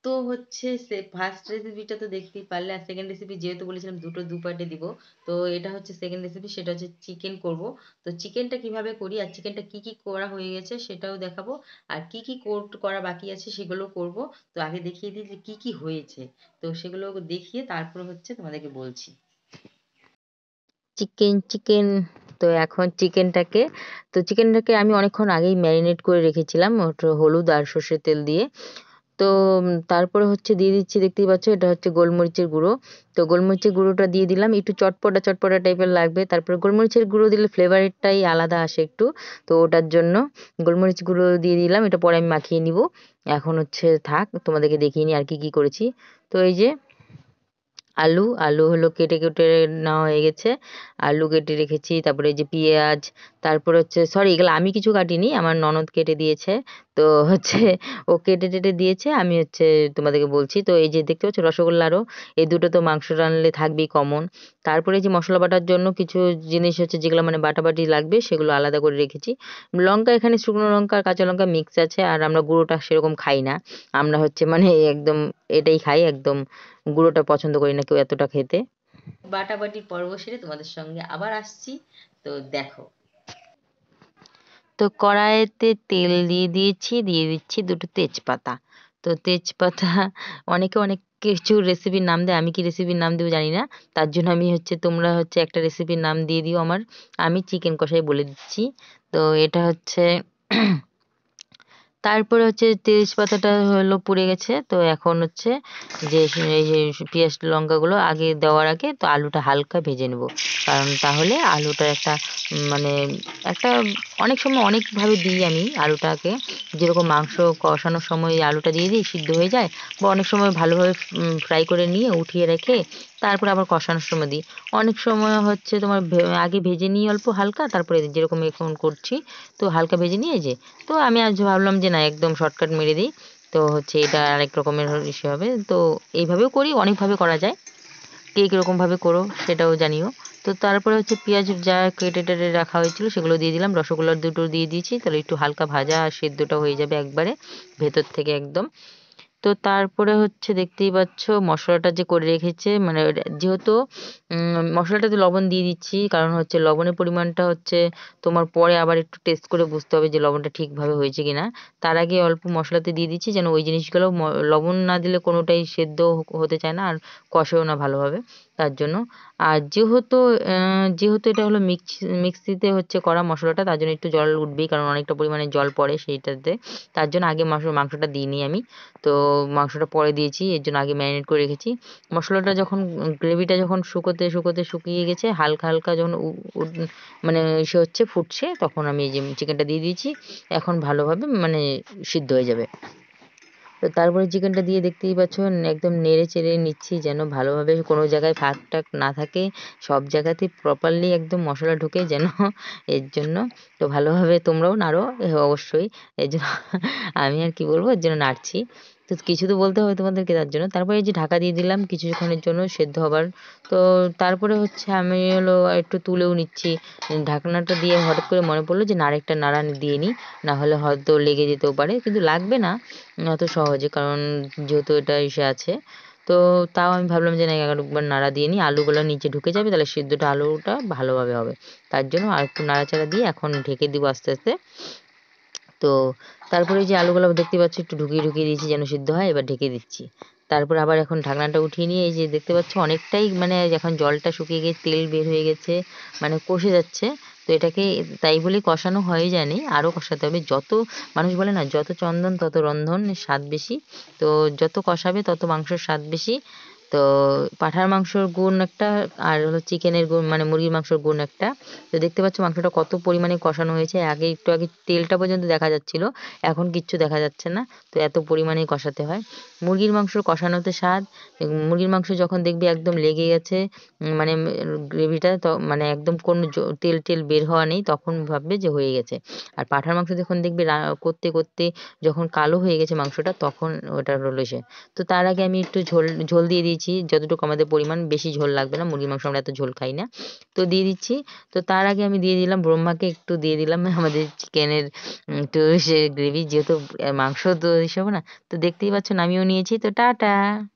তো হচ্ছে ফার্স্ট রেসিপিটা তো দেখতেই পারলে, আর সেকেন্ড রেসিপি যেহেতু বলেছিলাম দুটো দু পার্টে দিব, তো এটা হচ্ছে সেকেন্ড রেসিপি, সেটা হচ্ছে চিকেন করব। তো চিকেনটা কিভাবে করি আর চিকেনটা কি কি করা হয়ে গেছে সেটাও দেখাবো, আর কি কি করা বাকি আছে সেগুলো করব। তো আগে দেখিয়ে দিই যে কি কি হয়েছে, তো সেগুলো দেখিয়ে তারপর হচ্ছে তোমাদেরকে বলছি। চিকেন চিকেন তো এখন চিকেনটাকে আমি অনেকক্ষণ আগেই ম্যারিনেট করে রেখেছিলাম, ওটা হলুদ আর সর্ষের তেল দিয়ে। তো তারপরে হচ্ছে দিয়ে দিচ্ছি, দেখতেই পাচ্ছ এটা হচ্ছে গোলমরিচের গুঁড়ো। তো গোলমরিচের গুঁড়োটা দিয়ে দিলাম, একটু চটপটা চটপটা টাইপের লাগবে। তারপরে গোলমরিচের গুঁড়ো দিলে ফ্লেভারটাই আলাদা আসে একটু, তো ওটার জন্য গোলমরিচ গুঁড়ো দিয়ে দিলাম। এটা পরে আমি মাখিয়ে নিব। এখন হচ্ছে থাক, তোমাদেরকে দেখিয়ে নিই আর কি কি করেছি। তো এই যে আলু হলো কেটে কেটে নেওয়া হয়ে গেছে। আলু কেটে রেখেছি, তারপরে এই যে পেঁয়াজ, তারপরে হচ্ছে সরি এগুলো আমি কিছু কাটিনি, আমার ননদ কেটে দিয়েছে। তো হচ্ছে ও কেটে টেটে দিয়েছে, আমি হচ্ছে তোমাদেরকে বলছি। তো এই যে দেখতে পাচ্ছ রসগোল্লারও, এই দুটো তো মাংস রানলে থাকবেই কমন। তারপরে এই যে মশলা বাটার জন্য কিছু জিনিস হচ্ছে যেগুলো মানে বাটাবাটি লাগবে সেগুলো আলাদা করে রেখেছি। লঙ্কা এখানে শুকনো লঙ্কা আর কাঁচা লঙ্কা মিক্স আছে, আর আমরা গুঁড়োটা সেরকম খাই না। আমরা হচ্ছে মানে একদম এটাই খাই একদম, গুঁড়োটা পছন্দ করি না কেউ এতটা খেতে। বাটাবাটি পর্ব সেরে তোমাদের সঙ্গে আবার আসছি, তো দেখো। তো কড়াইতে তেল দিয়ে দিয়েছি, দিয়ে দিচ্ছি দুটো তেজপাতা। তো তেজপাতা অনেকে অনেক কিছু রেসিপির নাম দেয়, আমি কি রেসিপির নাম দেবো জানি না। তার জন্য আমি হচ্ছে তোমরা হচ্ছে একটা রেসিপির নাম দিয়ে দিও আমার, আমি চিকেন কষাই বলে দিচ্ছি। তো এটা হচ্ছে তারপরে হচ্ছে তেজপাতাটা হলো পুড়ে গেছে। তো এখন হচ্ছে যে এই যে পেঁয়াজ লঙ্কাগুলো আগে দেওয়ার আগে তো আলুটা হালকা ভেজে নেব, কারণ তাহলে আলুটার একটা মানে একটা অনেক সময় অনেকভাবে দিই আমি আলুটাকে, যেরকম মাংস কষানোর সময় এই আলুটা দিয়ে দিই সিদ্ধ হয়ে যায়, বা অনেক সময় ভালোভাবে ফ্রাই করে নিয়ে উঠিয়ে রেখে তারপর আবার কষানোর সময় দিই। অনেক সময় হচ্ছে তোমার আগে ভেজে নিই অল্প হালকা, তারপরে যেরকম এখন করছি তো হালকা ভেজে নিয়ে যে, তো আমি আজ ভাবলাম যে না একদম শর্টকাট মেরে দিই। তো হচ্ছে এটা আরেক রকমের ইসে হবে, তো এইভাবেও করি, অনেকভাবে করা যায়। কে কীরকম ভাবে করো সেটাও জানিও। তো তারপরে হচ্ছে পেঁয়াজ যা কেটে টেটে রাখা হয়েছিল সেগুলো দিয়ে দিলাম, রসগোল্লার দুটো দিয়ে দিয়েছি, তাহলে একটু হালকা ভাজা আর সেদ্ধটা হয়ে যাবে একবারে ভেতর থেকে একদম। তো তারপরে হচ্ছে দেখতেই পাচ্ছ মশলাটা যে করে রেখেছে মানে যেহেতু মশলাটাতে লবণ দিয়ে দিচ্ছি, কারণ হচ্ছে লবণের পরিমাণটা হচ্ছে তোমার পরে আবার একটু টেস্ট করে বুঝতে হবে যে লবণটা ঠিকভাবে হয়েছে কিনা। তার আগে অল্প মশলাতে দিয়ে দিচ্ছি, যেন ওই জিনিসগুলো লবণ না দিলে কোনোটাই সেদ্ধ হতে চায় না আর কষেও না ভালোভাবে, তার জন্য। আর যেহেতু এটা হলো মিক্সিতে হচ্ছে করা মশলাটা, তার জন্য একটু জল উঠবেই, কারণ অনেকটা পরিমাণে জল পড়ে সেইটাতে। তার জন্য আগে মাংসটা দিইনি আমি। তো মাংসটা পরে দিয়েছি, এর জন্য আগে ম্যারিনেট করে রেখেছি। মশলাটা যখন গ্রেভিটা যখন শুকোতে শুকোতে শুকিয়ে গেছে হালকা হালকা যখন মানে সে হচ্ছে ফুটছে, তখন আমি এই যে চিকেনটা দিয়ে দিয়েছি। এখন ভালোভাবে মানে সিদ্ধ হয়ে যাবে। তো তারপরে চিকেনটা দিয়ে দেখতেই পাচ্ছ একদম নেড়ে চেড়ে নিচ্ছি যেন ভালোভাবে কোনো জায়গায় ফাঁক টাক না থাকে, সব জায়গাতেই প্রপারলি একদম মশলা ঢুকে যেন এর জন্য। তো ভালোভাবে তোমরাও নাড়ো অবশ্যই, এর জন্য আমি আর কি বলবো, এর জন্য নাড়ছি। তো কিছু তো বলতে হবে তোমাদেরকে, তার জন্য তারপরে এই যে ঢাকা দিয়ে দিলাম কিছুক্ষণের জন্য সেদ্ধ হবার। তো তারপরে হচ্ছে আমি হলো একটু তুলেও নিচ্ছি ঢাকনাটা দিয়ে, হঠাৎ করে মনে পড়লো যে না আরেকটা নাড়া দিয়ে নিই, না হলে হয়তো লেগে যেতেও পারে, কিন্তু লাগবে না অত সহজে, কারণ যেহেতু এটা ইসে আছে। তো তাও আমি ভাবলাম যে না একবার নাড়া দিয়ে নিই, আলুগুলো নিচে ঢুকে যাবে, তাহলে সিদ্ধটা আলুটা ভালোভাবে হবে। তার জন্য আর একটু নাড়াচাড়া দিয়ে এখন ঢেকে দিব আস্তে আস্তে। তো তারপরে এই যে আলুগুলো দেখতে পাচ্ছ একটু ঢুকিয়ে ঢুকিয়ে দিয়েছি যেন সিদ্ধ হয়, এবার ঢেকে দিচ্ছি। তারপর আবার এখন ঢাকনাটা উঠিয়ে নিয়ে এই যে দেখতে পাচ্ছ অনেকটাই মানে এখন জলটা শুকিয়ে গিয়ে তেল বের হয়ে গেছে, মানে কষে যাচ্ছে। তো এটাকে তাই বলে কষানো হয়ে যায়নি, আরও কষাতে হবে। যত মানুষ বলে না যত চন্দন তত রন্ধন, স্বাদ বেশি। তো যত কষাবে তত মাংসের স্বাদ বেশি। তো পাঁঠার মাংসর গুণ একটা, আর হলো চিকেনের গুণ মানে মুরগির মাংসর গুণ একটা। তো দেখতে পাচ্ছ মাংসটা কত পরিমাণে কষানো হয়েছে, আগে একটু আগে তেলটা পর্যন্ত দেখা যাচ্ছিল, এখন কিচ্ছু দেখা যাচ্ছে না। তো এত পরিমাণেই কষাতে হয় মুরগির মাংসর কষানোতে স্বাদ। মুরগির মাংস যখন দেখবি একদম লেগে গেছে, মানে গ্রেভিটা তো মানে একদম কোনো তেল টেল বের হওয়া নেই, তখন ভাববে যে হয়ে গেছে। আর পাঁঠার মাংস যখন দেখবি করতে করতে যখন কালো হয়ে গেছে মাংসটা, তখন ওটা হলো সে। তো তার আগে আমি একটু ঝোল ঝোল দিয়ে দিয়েছি নিয়েছি যতটুকু আমাদের পরিমাণ, বেশি ঝোল লাগবে না, মুরগির মাংস আমরা এত ঝোল খাই না। তো দিয়ে দিচ্ছি। তো তার আগে আমি দিয়ে দিলাম ব্রহ্মাকে একটু দিয়ে দিলাম আমাদের চিকেনের একটু সে গ্রেভি, যেহেতু মাংস তো এসব না। তো দেখতেই পাচ্ছ নামিয়েও নিয়েছি। তো টাটা।